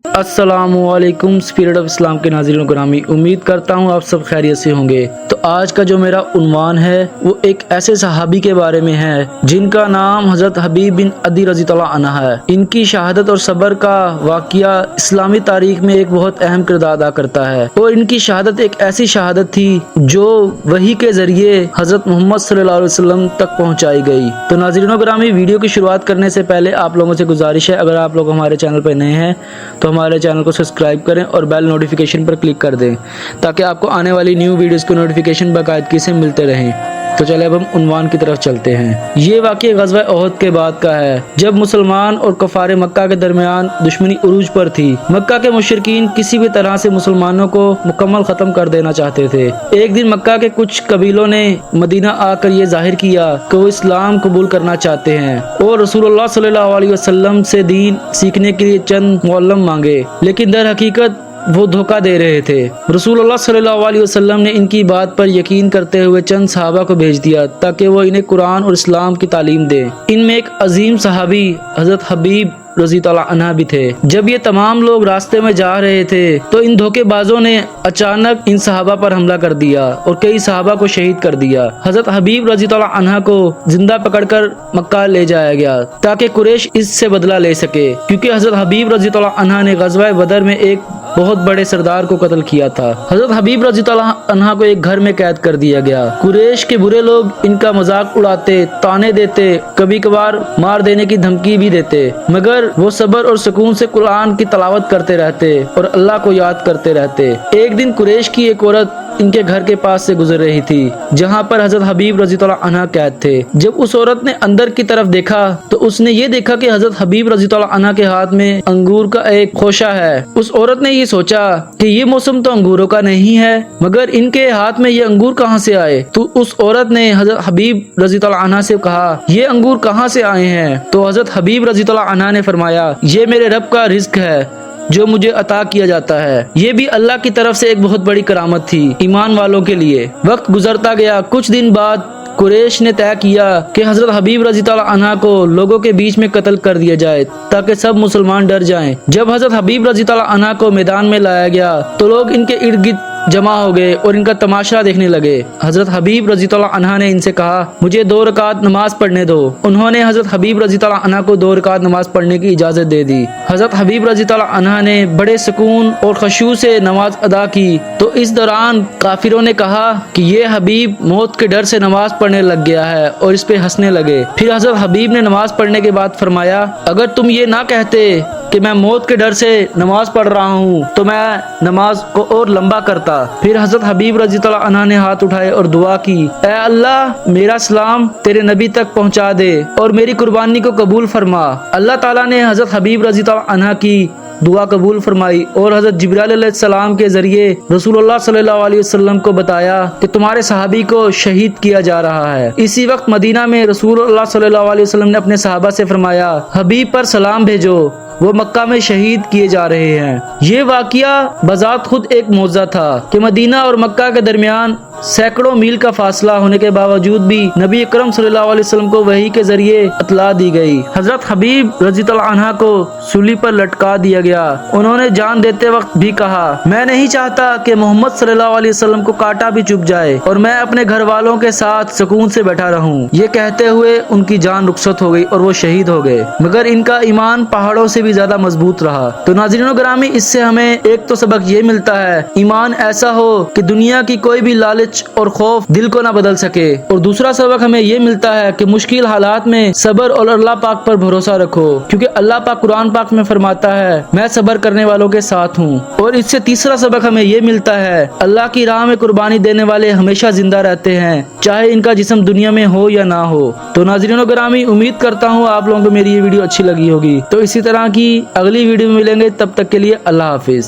अस्सलामुअलैकुम spirit of Islam के नाज़रीन ग्रामी, उम्मीद करता हूँ आप सब खैरियत से होंगे। तो आज का जो मेरा उन्वान है वो एक ऐसे सहाबी के बारे में है जिनका नाम हज़रत हबीब बिन अदी रज़ी अल्लाह अन्हु है। इनकी शहादत और सब्र का वाक़या इस्लामी तारीख में एक बहुत अहम किरदार अदा करता है और इनकी शहादत एक ऐसी शहादत थी जो वही के ज़रिए हज़रत मोहम्मद सल्लल्लाहु अलैहि वसल्लम तक पहुँचाई गई। तो नाज़रीन ग्रामी, वीडियो की शुरुआत करने से पहले आप लोगों से गुजारिश है, अगर आप लोग हमारे चैनल पर नए हैं तो हमारे चैनल को सब्सक्राइब करें और बेल नोटिफिकेशन पर क्लिक कर दें ताकि आपको आने वाली न्यू वीडियोस के नोटिफिकेशन बाकायदगी से मिलते रहें। तो चले अब हम उन्वान की तरफ चलते हैं। ये वाक़या ग़ज़वा ओहद के बाद का है, जब मुसलमान और कफ़ार मक्का के दरमियान दुश्मनी उरूज पर थी। मक्का के मुशरिकीन किसी भी तरह से मुसलमानों को मुकम्मल ख़त्म कर देना चाहते थे। एक दिन मक्का के कुछ कबीलों ने मदीना आकर ये जाहिर किया कि वो इस्लाम कबूल करना चाहते हैं और रसूलुल्लाह सल्लल्लाहु अलैहि वसल्लम से दीन सीखने के लिए चंद मुअल्लम मांगे, लेकिन दर हकीकत वो धोखा दे रहे थे। रसूलुल्लाह सल्लल्लाहु अलैहि वसल्लम ने इनकी बात पर यकीन करते हुए चंद सहाबा को भेज दिया ताकि वो इन्हें कुरान और इस्लाम की तालीम दें। इनमें एक अजीम सहाबी हज़रत हबीब रज़ी अल्लाह अन्हु भी थे। जब ये तमाम लोग रास्ते में जा रहे थे तो इन धोखेबाजों ने अचानक इन सहाबा पर हमला कर दिया और कई सहाबा को शहीद कर दिया। हज़रत हबीब रज़ी अल्लाह अन्हु को जिंदा पकड़कर मक्का ले जाया गया ताकि कुरैश इससे बदला ले सके, क्योंकि हज़रत हबीब रज़ी अल्लाह अन्हु ने ग़ज़वा बदर में एक बहुत बड़े सरदार को कत्ल किया था। हज़रत हबीब रज़ी अल्लाह अन्हु को एक घर में कैद कर दिया गया। कुरैश के बुरे लोग इनका मजाक उड़ाते, ताने देते, कभी कभार मार देने की धमकी भी देते, मगर वो सब्र और सुकून से कुरान की तलावत करते रहते और अल्लाह को याद करते रहते। एक दिन कुरैश की एक औरत इनके घर के पास से गुजर रही थी जहाँ पर हज़रत हबीब रज़ी अल्लाह अन्हु कैद थे। जब उस औरत ने अंदर की तरफ देखा तो उसने ये देखा कि हज़रत हबीब रज़ी अल्लाह अन्हु के हाथ में अंगूर का एक खोशा है। उस औरत ने ये सोचा कि ये मौसम तो अंगूरों का नहीं है, मगर इनके हाथ में ये अंगूर कहाँ से आए। तो उस औरत ने हज़रत हबीब रज़ी अल्लाह अन्हु से कहा, ये अंगूर कहाँ से आए हैं। तो हज़रत हबीब रज़ी अल्लाह अन्हु ने फरमाया, ये मेरे रब का रिज़्क है जो मुझे अता किया जाता है। ये भी अल्लाह की तरफ से एक बहुत बड़ी करामत थी ईमान वालों के लिए। वक्त गुजरता गया। कुछ दिन बाद कुरैश ने तय किया कि हज़रत हबीब रज़ी अल्लाह अन्हु को लोगों के बीच में कत्ल कर दिया जाए ताकि सब मुसलमान डर जाएं। जब हज़रत हबीब रज़ी अल्लाह अन्हु को मैदान में लाया गया तो लोग इनके इर्द गिर्द जमा हो गए और इनका तमाशा देखने लगे। हज़रत हबीब रज़ी अल्लाह अन्हु ने इनसे कहा, मुझे 2 रकात नमाज पढ़ने दो। उन्होंने हज़रत हबीब रज़ी अल्लाह अन्हु को 2 रकात नमाज पढ़ने की इजाज़त दे दी। हज़रत हबीब रज़ी अल्लाह अन्हु ने बड़े सुकून और खुशू से नमाज अदा की। तो इस दौरान काफिरों ने कहा कि ये हबीब मौत के डर से नमाज पढ़ने लग गया है और इस पे हंसने लगे। फिर हज़रत हबीब ने नमाज पढ़ने के बाद फरमाया, अगर तुम ये ना कहते कि मैं मौत के डर से नमाज पढ़ रहा हूँ तो मैं नमाज को और लंबा करता। फिर हज़रत हबीब रज़ी अल्लाह अन्हु ने हाथ उठाए और दुआ की, ऐ अल्लाह मेरा सलाम तेरे नबी तक पहुँचा दे और मेरी कुर्बानी को कबूल फरमा। अल्लाह ताला ने हज़रत हबीब रज़ी अल्लाह अन्हु की दुआ कबूल फरमाई और हज़रत जिब्राइल अलैहिस्सलाम के जरिए रसूलुल्लाह सल्लल्लाहु अलैहि वसल्लम को बताया कि तुम्हारे सहाबी को शहीद किया जा रहा है। इसी वक्त मदीना में रसूलुल्लाह सल्लल्लाहु अलैहि वसल्लम ने अपने सहाबा से फरमाया, हबीब पर सलाम भेजो, वो मक्का में शहीद किए जा रहे हैं। ये वाक़या बज़ात खुद एक मौज़ा था कि मदीना और मक्का के दरमियान सैकड़ों मील का फासला होने के बावजूद भी नबी अकरम सल्लल्लाहु अलैहि वसल्लम को वही के जरिए इत्तला दी गई। हज़रत हबीब रज़ी अल्लाह अन्हु को सूली पर लटका दिया गया। उन्होंने जान देते वक्त भी कहा, मैं नहीं चाहता कि मोहम्मद सल्लल्लाहु अलैहि वसल्लम को कांटा भी चुभ जाए और मैं अपने घर वालों के साथ सुकून से बैठा रहूं। ये कहते हुए उनकी जान रुखसत हो गई और वो शहीद हो गए, मगर इनका ईमान पहाड़ों से भी ज्यादा मजबूत रहा। तो नाज़रीन ग्रामी, इससे हमें एक तो सबक ये मिलता है, ईमान ऐसा हो कि दुनिया की कोई भी लालच और खौफ दिल को ना बदल सके, और दूसरा सबक हमें ये मिलता है कि मुश्किल हालात में सब्र और अल्लाह पाक पर भरोसा रखो, क्योंकि अल्लाह पाक कुरान पाक में फरमाता है, मैं सब्र करने वालों के साथ हूँ। और इससे तीसरा सबक हमें ये मिलता है, अल्लाह की राह में कुर्बानी देने वाले हमेशा जिंदा रहते हैं, चाहे इनका जिस्म दुनिया में हो या ना हो। तो नाज़रीन ग्रामी, उम्मीद करता हूँ आप लोगों को मेरी ये वीडियो अच्छी लगी होगी। तो इसी तरह की अगली वीडियो में मिलेंगे, तब तक के लिए अल्लाह हाफिज।